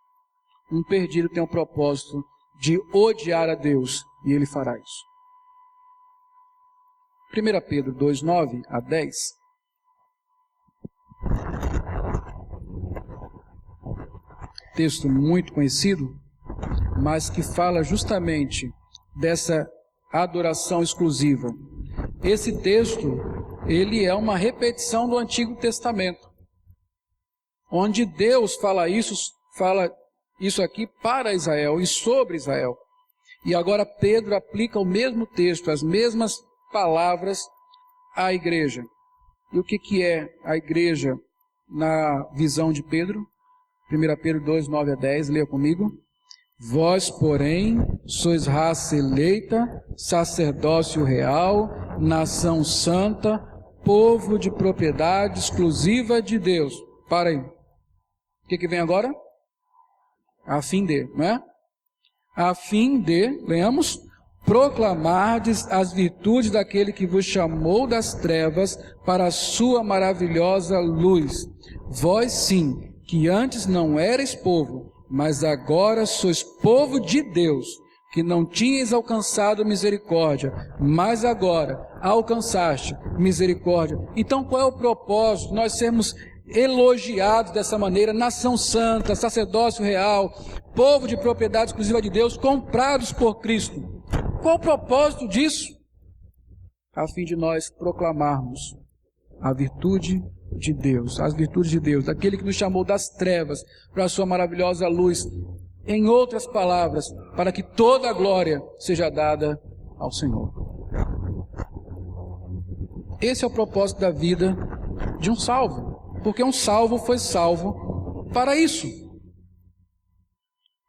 Um perdido tem o propósito de odiar a Deus, e ele fará isso. 1 Pedro 2, 9 a 10. Texto muito conhecido, mas que fala justamente dessa adoração exclusiva. Esse texto, ele é uma repetição do Antigo Testamento, onde Deus fala isso aqui para Israel e sobre Israel. E agora Pedro aplica o mesmo texto, as mesmas palavras à igreja. E o que é a igreja na visão de Pedro? 1 Pedro 2, 9 a 10, leia comigo. Vós, porém, sois raça eleita, sacerdócio real, nação santa, povo de propriedade exclusiva de Deus. Para aí. O que vem agora? A fim de, não é? A fim de, leamos, proclamardes as virtudes daquele que vos chamou das trevas para a sua maravilhosa luz. Vós sim, que antes não erais povo, mas agora sois povo de Deus, que não tinhas alcançado misericórdia, mas agora alcançaste misericórdia. Então qual é o propósito? Nós sermos elogiados dessa maneira, nação santa, sacerdócio real, povo de propriedade exclusiva de Deus, comprados por Cristo. Qual o propósito disso? A fim de nós proclamarmos a virtude de Deus, as virtudes de Deus, daquele que nos chamou das trevas para a sua maravilhosa luz. Em outras palavras, para que toda a glória seja dada ao Senhor. Esse é o propósito da vida de um salvo, porque um salvo foi salvo para isso,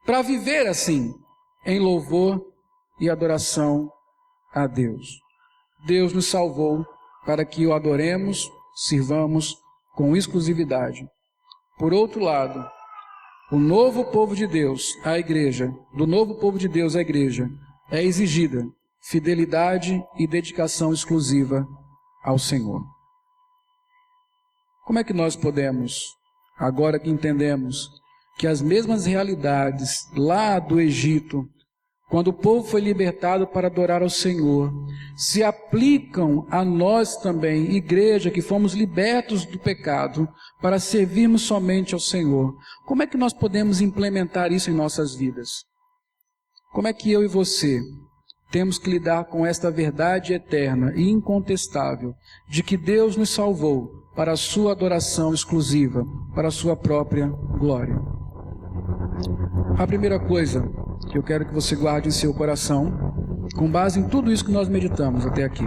para viver assim, em louvor e adoração a Deus. Deus nos salvou para que o adoremos, sirvamos com exclusividade. Por outro lado, o novo povo de Deus, a igreja, do novo povo de Deus, a igreja, é exigida fidelidade e dedicação exclusiva ao Senhor. Como é que nós podemos, agora que entendemos que as mesmas realidades lá do Egito, quando o povo foi libertado para adorar ao Senhor, se aplicam a nós também, igreja, que fomos libertos do pecado, para servirmos somente ao Senhor? Como é que nós podemos implementar isso em nossas vidas? Como é que eu e você temos que lidar com esta verdade eterna e incontestável de que Deus nos salvou para a sua adoração exclusiva, para a sua própria glória? A primeira coisa que eu quero que você guarde em seu coração, com base em tudo isso que nós meditamos até aqui.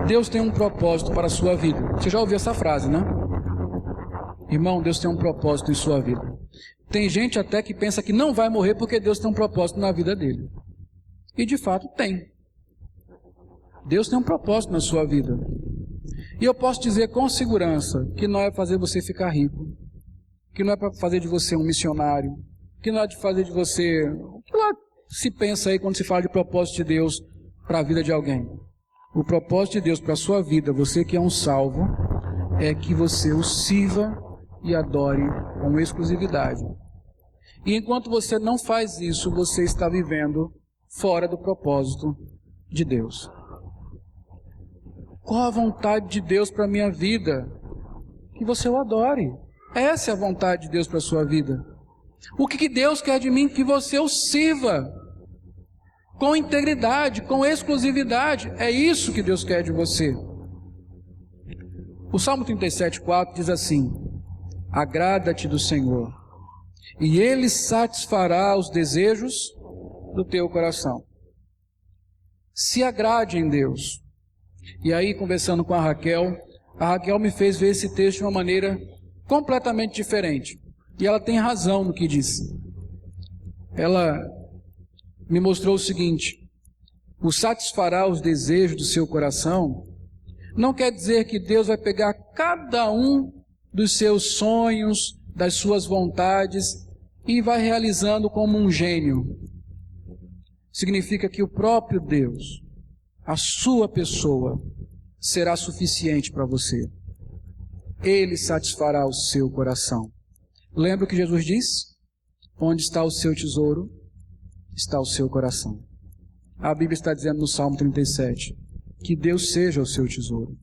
Deus tem um propósito para a sua vida. Você já ouviu essa frase, né? Irmão, Deus tem um propósito em sua vida. Tem gente até que pensa que não vai morrer porque Deus tem um propósito na vida dele. E de fato tem. Deus tem um propósito na sua vida. E eu posso dizer com segurança que não é fazer você ficar rico, que não é para fazer de você um missionário, que não é de fazer de você o que lá se pensa aí quando se fala de propósito de Deus para a vida de alguém. O propósito de Deus para a sua vida, você que é um salvo, é que você o sirva e adore com exclusividade. E enquanto você não faz isso, você está vivendo fora do propósito de Deus. Qual a vontade de Deus para a minha vida? Que você o adore. Essa é a vontade de Deus para a sua vida. O que Deus quer de mim? Que você o sirva com integridade, com exclusividade. É isso que Deus quer de você. O Salmo 37:4 diz assim: agrada-te do Senhor, e Ele satisfará os desejos do teu coração. Se agrade em Deus. E aí, conversando com a Raquel me fez ver esse texto de uma maneira completamente diferente. E ela tem razão no que disse. Ela me mostrou o seguinte: o satisfará os desejos do seu coração, não quer dizer que Deus vai pegar cada um dos seus sonhos, das suas vontades e vai realizando como um gênio. Significa que o próprio Deus, a sua pessoa, será suficiente para você. Ele satisfará o seu coração. Lembra o que Jesus disse? Onde está o seu tesouro, está o seu coração. A Bíblia está dizendo no Salmo 37, que Deus seja o seu tesouro,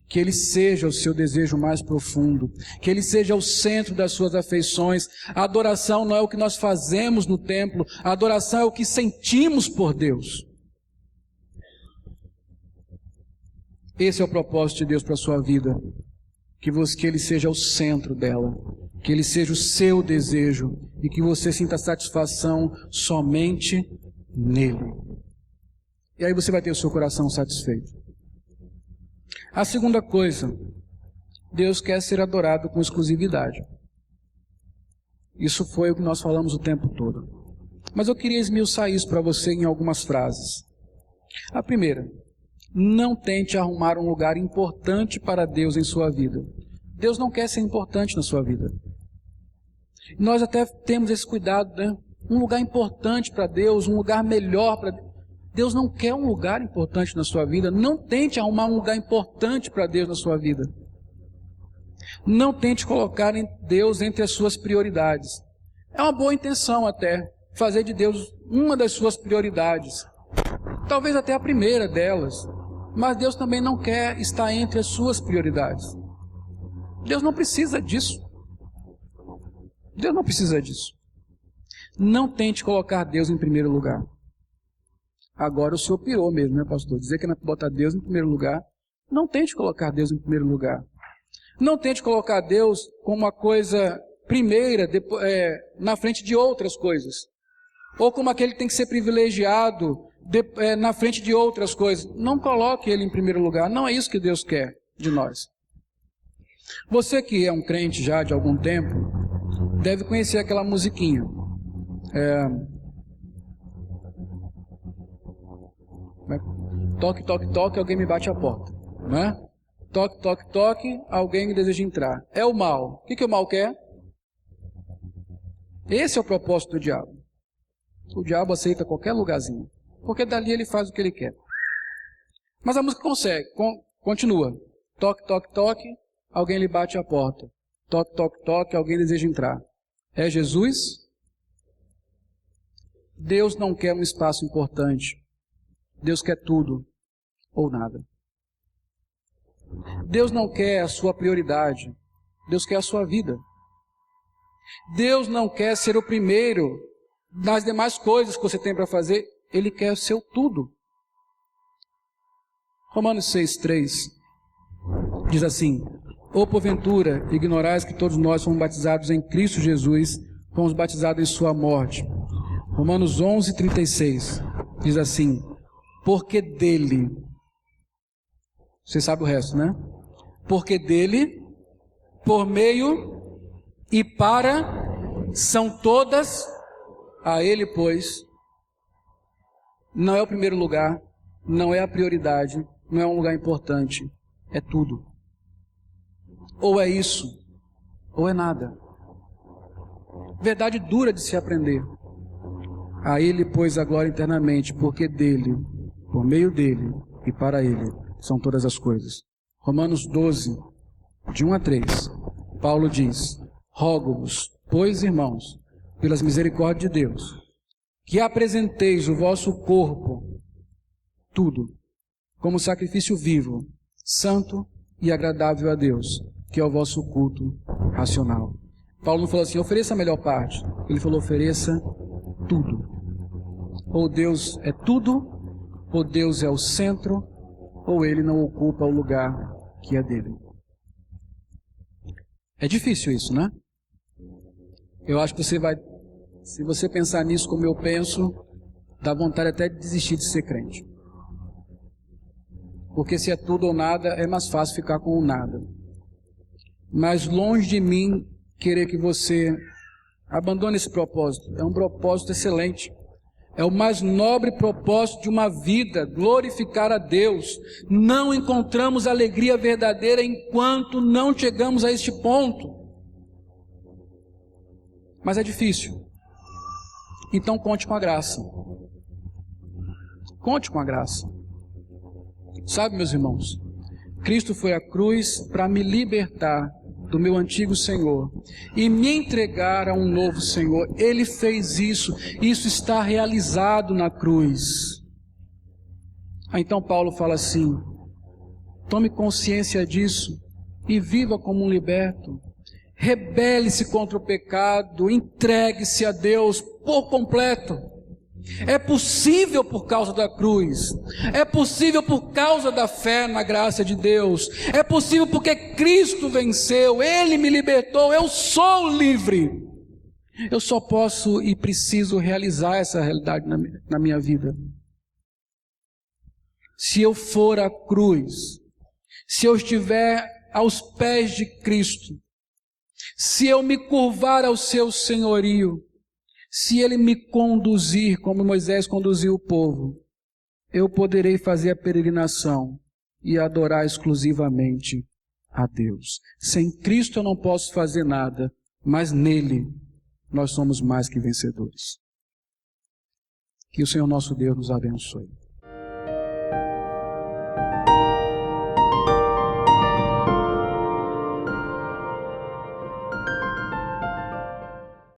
que Ele seja o seu desejo mais profundo, que Ele seja o centro das suas afeições. A adoração não é o que nós fazemos no templo, a adoração é o que sentimos por Deus. Esse é o propósito de Deus para a sua vida, que Ele seja o centro dela, que Ele seja o seu desejo e que você sinta satisfação somente nele. E aí você vai ter o seu coração satisfeito. A segunda coisa, Deus quer ser adorado com exclusividade. Isso foi o que nós falamos o tempo todo. Mas eu queria esmiuçar isso para você em algumas frases. A primeira, não tente arrumar um lugar importante para Deus em sua vida. Deus não quer ser importante na sua vida. Nós até temos esse cuidado, né? Um lugar importante para Deus, um lugar melhor para Deus. Deus não quer um lugar importante na sua vida. Não tente arrumar um lugar importante para Deus na sua vida. Não tente colocar Deus entre as suas prioridades. É uma boa intenção até, fazer de Deus uma das suas prioridades. Talvez até a primeira delas. Mas Deus também não quer estar entre as suas prioridades. Deus não precisa disso. Deus não precisa disso. Não tente colocar Deus em primeiro lugar. Agora o senhor pirou mesmo, né, pastor? Dizer que não é para botar Deus em primeiro lugar. Não tente colocar Deus em primeiro lugar. Não tente colocar Deus como uma coisa primeira, na frente de outras coisas. Ou como aquele que tem que ser privilegiado na frente de outras coisas. Não coloque Ele em primeiro lugar. Não é isso que Deus quer de nós. Você que é um crente já de algum tempo, deve conhecer aquela musiquinha. Toque, toque, toque, alguém me bate a porta. Né? Toque, toque, toque, alguém deseja entrar. É o mal. O que o mal quer? Esse é o propósito do diabo. O diabo aceita qualquer lugarzinho, porque dali ele faz o que ele quer. Mas a música consegue, continua. Toque, toque, toque, alguém lhe bate a porta. Toque, toque, toque, alguém deseja entrar. É Jesus? Deus não quer um espaço importante. Deus quer tudo ou nada. Deus não quer a sua prioridade. Deus quer a sua vida. Deus não quer ser o primeiro nas demais coisas que você tem para fazer. Ele quer o seu tudo. Romanos 6,3 diz assim: ou porventura ignorais que todos nós fomos batizados em Cristo Jesus, fomos batizados em sua morte. Romanos 11,36 diz assim: porque dele, você sabe o resto, né? Porque dele, por meio e para, são todas a ele, pois, não é o primeiro lugar, não é a prioridade, não é um lugar importante, é tudo. Ou é isso, ou é nada. Verdade dura de se aprender. A ele, pois, a glória eternamente, porque dele, por meio dele e para ele, são todas as coisas. Romanos 12, de 1 a 3, Paulo diz: rogo-vos, pois, irmãos, pelas misericórdias de Deus, que apresenteis o vosso corpo, tudo, como sacrifício vivo, santo e agradável a Deus, que é o vosso culto racional. Paulo não falou assim, ofereça a melhor parte. Ele falou, ofereça tudo. Ou Deus é tudo, ou Deus é o centro, ou Ele não ocupa o lugar que é dele. É difícil isso, né? Eu acho que você vai, se você pensar nisso como eu penso, dá vontade até de desistir de ser crente. Porque se é tudo ou nada, é mais fácil ficar com o nada. Mas longe de mim querer que você abandone esse propósito. É um propósito excelente. É o mais nobre propósito de uma vida, glorificar a Deus. Não encontramos alegria verdadeira enquanto não chegamos a este ponto. Mas é difícil. Então conte com a graça. Conte com a graça. Sabe, meus irmãos, Cristo foi à cruz para me libertar do meu antigo Senhor e me entregar a um novo Senhor. Ele fez isso. Isso está realizado na cruz. Então Paulo fala assim: tome consciência disso e viva como um liberto. Rebele-se contra o pecado, entregue-se a Deus por completo. É possível por causa da cruz, é possível por causa da fé na graça de Deus, é possível porque Cristo venceu, Ele me libertou, eu sou livre. Eu só posso e preciso realizar essa realidade na minha vida. Se eu for à cruz, se eu estiver aos pés de Cristo, se eu me curvar ao seu senhorio, se Ele me conduzir como Moisés conduziu o povo, eu poderei fazer a peregrinação e adorar exclusivamente a Deus. Sem Cristo eu não posso fazer nada, mas nele nós somos mais que vencedores. Que o Senhor nosso Deus nos abençoe.